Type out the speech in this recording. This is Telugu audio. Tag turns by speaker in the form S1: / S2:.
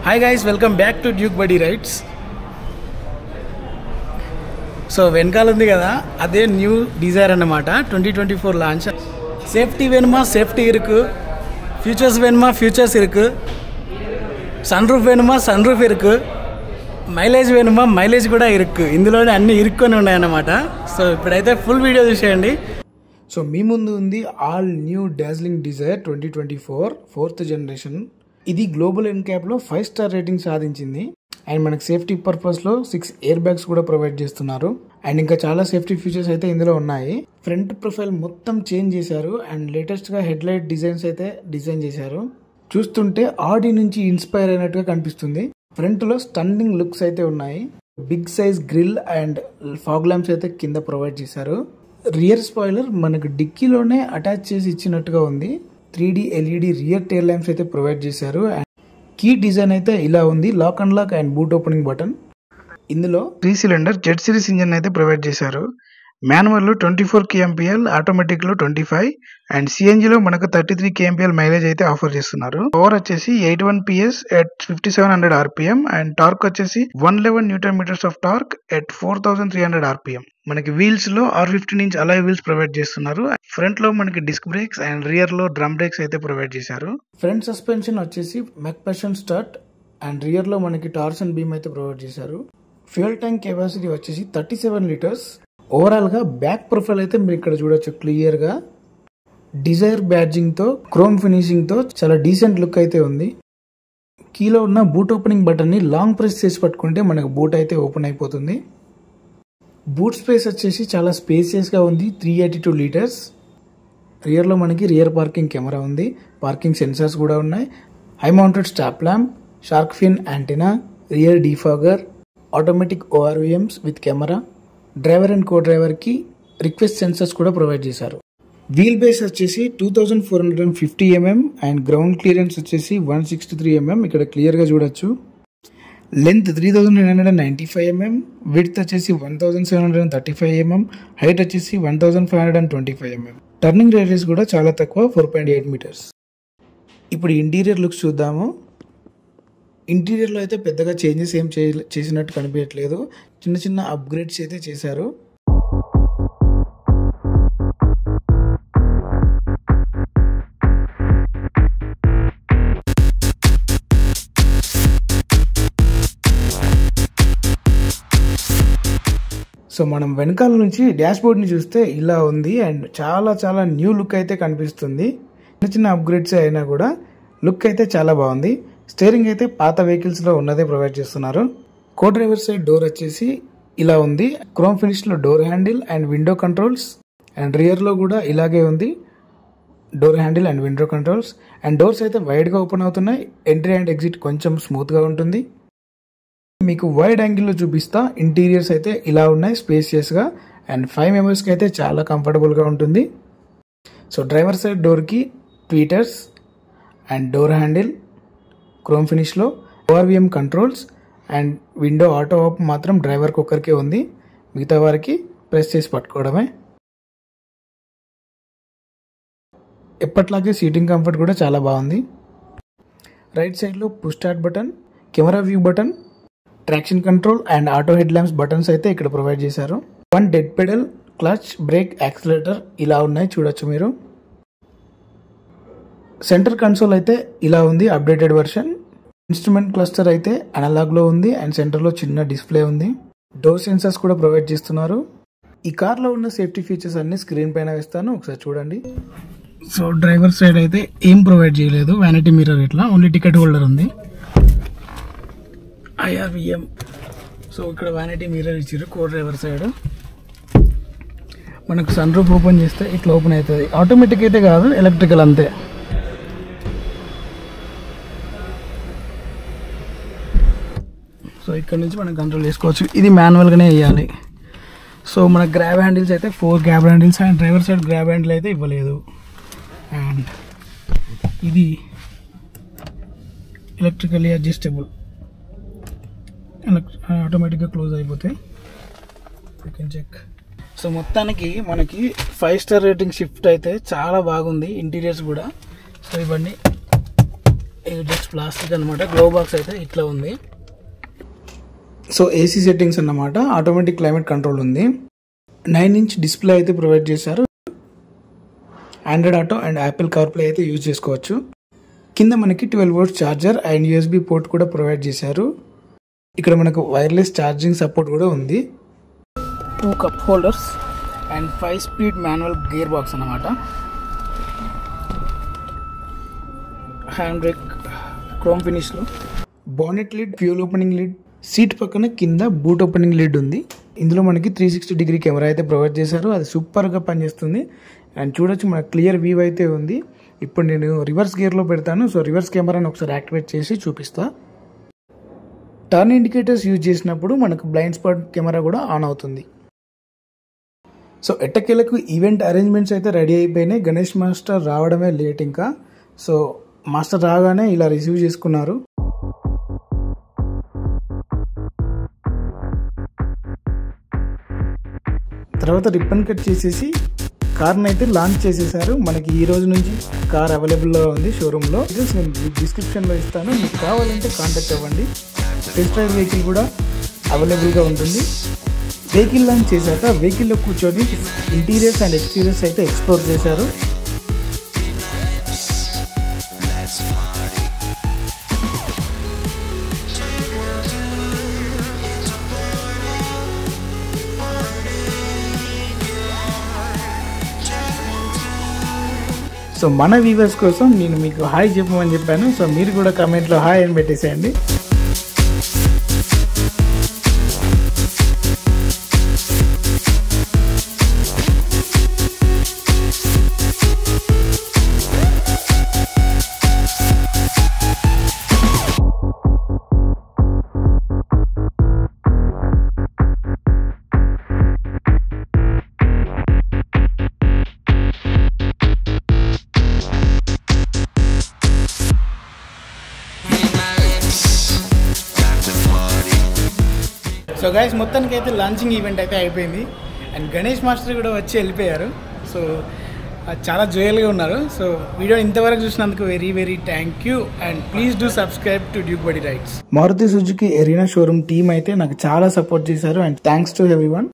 S1: Hi guys, welcome back to Duke Buddy Rides. So వెనకాల ఉంది కదా, అదే న్యూ డిజైర్ అన్నమాట. 2024 లాంచ్. సేఫ్టీ వేணுமா సేఫ్టీ ఇరుకు, ఫ్యూచర్స్ వేணுமா ఫ్యూచర్స్ ఇరుకు, సన్ రూఫ్ వేணுமா సన్ రూఫ్ ఇరుకు, మైలేజ్ వేணுమా మైలేజ్ కూడా ఇరుక్కు. ఇందులోనే అన్ని ఇరుక్కొని ఉన్నాయన్నమాట. సో ఇప్పుడైతే ఫుల్ వీడియో చూసేయండి. సో మీ ముందు ఉంది all new dazzling Dzire 2024 4th generation. ఇది గ్లోబల్ ఎన్క్యాప్లో 5 స్టార్ రేటింగ్ సాధించింది. అండ్ మనకు సేఫ్టీ పర్పస్లో 6 ఎయిర్ బ్యాగ్స్ కూడా ప్రొవైడ్ చేస్తున్నారు. అండ్ ఇంకా చాలా సేఫ్టీ ఫీచర్స్ అయితే ఇందులో ఉన్నాయి. ఫ్రంట్ ప్రొఫైల్ మొత్తం చేంజ్ చేశారు. అండ్ లేటెస్ట్గా హెడ్ లైట్ డిజైన్స్ అయితే డిజైన్ చేశారు. చూస్తుంటే ఆడి నుంచి ఇన్స్పైర్ అయినట్టుగా కనిపిస్తుంది. ఫ్రంట్ లో స్టన్నింగ్ లుక్స్ అయితే ఉన్నాయి. Big size grill and fog lamps అయితే కింద ప్రొవైడ్ చేశారు. రియర్ స్పాయిలర్ మనకు డిక్కీలోనే అటాచ్ చేసి ఇచ్చినట్టుగా ఉంది. 3D LED rear tail lamps అయితే ప్రొవైడ్ చేశారు. అండ్ కీ డిజైన్ అయితే ఇలా ఉంది, lock and lock and boot opening button. ఇందులో 3 సిలిండర్ జెడ్ సిరీస్ ఇంజన్ అయితే ప్రొవైడ్ చేశారు. మాన్యువల్ లో 24 kmpl, ఆటోమేటిక్ లో 25 అండ్ సిఎన్జి లో మనకు 33 kmpl మైలేజ్ అయితే ఆఫర్ చేస్తున్నారు. పవర్ వచ్చేసి 81 PS at 5700 RPM and torque వచ్చేసి 111 Nm of torque at 4300 RPM. మనకి వీల్స్ లో R15 inch alloy wheels provide చేస్తున్నారు. ఫ్రంట్ లో మనకి డిస్క్ బ్రేక్స్ అండ్ రియర్ లో డ్రమ్ బ్రేక్స్ అయితే ప్రొవైడ్ చేశారు. ఫ్రంట్ సస్పెన్షన్ వచ్చేసి మెక్పర్షన్ స్టార్ట్ అండ్ రియర్ లో మనకి టార్సన్ బీమ్ అయితే ప్రొవైడ్ చేశారు. ఫ్యూయల్ ట్యాంక్ కెపాసిటీ వచ్చేసి 37 లీటర్స్. ఓవరాల్ గా బ్యాక్ ప్రొఫైల్ అయితే మీరు ఇక్కడ చూడొచ్చు క్లియర్ గా. డిజైర్ బ్యాడ్జింగ్ తో క్రోమ్ ఫినిషింగ్ తో చాలా డీసెంట్ లుక్ అయితే ఉంది. కీలో ఉన్న బూట్ ఓపెనింగ్ బటన్ ని లాంగ్ ప్రెస్ చేసి పట్టుకుంటే మనకు బూట్ అయితే ఓపెన్ అయిపోతుంది. బూట్ స్పేస్ వచ్చేసి చాలా స్పేసియస్ గా ఉంది, 382 లీటర్స్. రియర్ లో మనకి రియర్ పార్కింగ్ కెమెరా ఉంది, పార్కింగ్ సెన్సార్స్ కూడా ఉన్నాయి. High mounted stop lamp, shark fin antenna, rear defogger, automatic ORVMs with camera, driver and co driver కి రిక్వెస్ట్ సెన్సర్స్ కూడా ప్రొవైడ్ చేశారు. వీల్ బేస్ వచ్చేసి 2450 mm అండ్ గ్రౌండ్ క్లియరెన్స్ వచ్చేసి 163 mm. ఇక్కడ క్లియర్ గా చూడొచ్చు. లెంత్ 3995 mm, విడ్త్ వచ్చేసి 1735 mm, హైట్ వచ్చేసి 1525 mm. టర్నింగ్ రేడియస్ కూడా చాలా తక్కువ, 4.8 meters. ఇప్పుడు ఇంటీరియర్ లుక్స్ చూద్దాము. ఇంటీరియర్లో అయితే పెద్దగా చేంజెస్ ఏం చేసినట్టు కనిపించట్లేదు. చిన్న చిన్న అప్గ్రేడ్స్ అయితే చేశారు. సో మనం వెనకాల నుంచి డాష్ బోర్డ్ ని చూస్తే ఇలా ఉంది. అండ్ చాలా చాలా న్యూ లుక్ అయితే కనిపిస్తుంది. చిన్న చిన్న అప్గ్రేడ్స్ అయినా కూడా లుక్ అయితే చాలా బాగుంది. స్టీరింగ్ అయితే పాత వెహికల్స్ లో ఉన్నదే ప్రొవైడ్ చేస్తున్నారు. కో డ్రైవర్ సైడ్ డోర్ వచ్చేసి ఇలా ఉంది. క్రోమ్ ఫినిష్ లో door handle and window controls. And rear లో కూడా ఇలాగే ఉంది, door handle and window controls. And doors అయితే వైడ్ గా ఓపెన్ అవుతున్నాయి. ఎంట్రీ అండ్ ఎగ్జిట్ కొంచెం స్మూత్ గా ఉంటుంది. మీకు వైడ్ యాంగిల్ లో చూపిస్తా. ఇంటీరియర్స్ అయితే ఇలా ఉన్నాయి, స్పేసియస్ గా. అండ్ 5 members కి అయితే చాలా కంఫర్టబుల్ గా ఉంటుంది. సో డ్రైవర్ సైడ్ డోర్ కి tweeters and door handle chrome finish లో, ORVM controls and window auto of మాత్రం డ్రైవర్కి ఒక్కరికే ఉంది, మిగతా వారికి ప్రెస్ చేసి పట్టుకోవడమే. ఎప్పట్లాగే సీటింగ్ కంఫర్ట్ కూడా చాలా బాగుంది. రైట్ సైడ్ లో push start button, camera view button, traction control and auto head lamps buttons అయితే ఇక్కడ ప్రొవైడ్ చేశారు. 1 dead pedal, clutch, break, accelerator ఇలా ఉన్నాయి, చూడొచ్చు మీరు. సెంటర్ కన్సోల్ అయితే ఇలా ఉంది, అప్డేటెడ్ వర్షన్. ఇన్స్ట్రుమెంట్ క్లస్టర్ అయితే అనలాగ్ లో ఉంది అండ్ సెంటర్ లో చిన్న డిస్ప్లే ఉంది. డోర్ సెన్సర్స్ కూడా ప్రొవైడ్ చేస్తున్నారు. ఈ కార్ లో ఉన్న సేఫ్టీ ఫీచర్స్ అన్ని స్క్రీన్ పైన వేస్తాను, ఒకసారి చూడండి. సో డ్రైవర్ సైడ్ అయితే ఏం ప్రొవైడ్ చేయలేదు. వ్యానిటీ మిర్రర్ ఇట్లా, ఓన్లీ టికెట్ హోల్డర్ ఉంది. IRVM. సో ఇక్కడ వ్యానిటీ మిర్రర్ ఇచ్చారు కో డ్రైవర్ సైడ్. మనకు సన్ రూఫ్ ఓపెన్ చేస్తే ఇట్లా ఓపెన్ అవుతుంది. ఆటోమేటిక్ అయితే కాదు, ఎలక్ట్రికల్ అంతే. సో ఇక్కడ నుంచి మనం కంట్రోల్ చేసుకోవచ్చు. ఇది మాన్యువల్గానే వేయాలి. సో మన గ్రాబ్ హ్యాండిల్స్ అయితే 4 grab handles and driver side grab handle అయితే ఇవ్వలేదు. అండ్ ఇది ఎలక్ట్రికల్లీ అడ్జస్టబుల్, ఆటోమేటిక్గా క్లోజ్ అయిపోతాయి. You can check. సో మొత్తానికి మనకి 5 స్టార్ రేటింగ్ షిఫ్ట్ అయితే చాలా బాగుంది. ఇంటీరియర్స్ కూడా. సో ఇవన్నీ ఇది జస్ట్ ప్లాస్టిక్ అనమాట. గ్లో బాక్స్ అయితే ఇట్లా ఉంది. సో ఏసీ సెట్టింగ్స్ అన్నమాట. ఆటోమేటిక్ క్లైమేట్ కంట్రోల్ ఉంది. 9-inch డిస్ప్లే అయితే ప్రొవైడ్ చేశారు. Android Auto and Apple CarPlay అయితే యూజ్ చేసుకోవచ్చు. కింద మనకి 12 volts charger and USB port కూడా ప్రొవైడ్ చేశారు. ఇక్కడ మనకు వైర్లెస్ ఛార్జింగ్ సపోర్ట్ కూడా ఉంది. 2 cup holders and 5-speed manual gear box అన్నమాట. హ్యాండ్ బ్రేక్ క్రోమ్ ఫినిష్లో. Bonnet lid, fuel opening lid, seat పక్కన కింద బూట్ ఓపెనింగ్ లిడ్ ఉంది. ఇందులో మనకి 360-degree కెమెరా అయితే ప్రొవైడ్ చేశారు. అది సూపర్గా పనిచేస్తుంది. అండ్ చూడొచ్చు మనకు క్లియర్ వ్యూ అయితే ఉంది. ఇప్పుడు నేను రివర్స్ గేర్లో పెడతాను. సో రివర్స్ కెమెరాని ఒకసారి యాక్టివేట్ చేసి చూపిస్తా. టర్న్ ఇండికేటర్స్ యూజ్ చేసినప్పుడు మనకు బ్లైండ్ స్పాట్ కెమెరా కూడా ఆన్ అవుతుంది. సో ఎట్టకేలకు ఈవెంట్ అరేంజ్మెంట్స్ అయితే రెడీ అయిపోయినాయి. గణేష్ మాస్టర్ రావడమే లేట్ ఇంకా. సో మాస్టర్ రాగానే ఇలా రిసీవ్ చేసుకున్నారు. తర్వాత రిబ్బన్ కట్ చేసేసి కార్ని అయితే లాంచ్ చేసేసారు. మనకి ఈ రోజు నుంచి కార్ అవైలబుల్లో ఉంది షోరూంలో. నేను డిస్క్రిప్షన్లో ఇస్తాను, మీకు కావాలంటే కాంటాక్ట్ అవ్వండి. టెస్ట్ డ్రైవ్ వెహికల్ కూడా అవైలబుల్గా ఉంటుంది. వెహికల్ లాంచ్ చేశాక వెహికల్లో కూర్చొని ఇంటీరియర్స్ అండ్ ఎక్స్టీరియర్స్ అయితే ఎక్స్ప్లోర్ చేశారు. సో మన వ్యూవర్స్ కోసం నేను మీకు హాయ్ చెప్పమని చెప్పాను. సో మీరు కూడా కామెంట్లో హాయ్ అని పెట్టేసేయండి. సో గైస్ మొత్తానికి అయితే లాంచింగ్ ఈవెంట్ అయితే అయిపోయింది. అండ్ గణేష్ మాస్టర్ కూడా వచ్చి వెళ్ళిపోయారు. సో చాలా జోయల్గా ఉన్నారు. సో వీడియో ఇంతవరకు చూసినందుకు very very thank you. And please do subscribe to Duke Buddy Rides. Maruti Suzuki Arena showroom team అయితే నాకు చాలా సపోర్ట్ చేశారు. And thanks to everyone.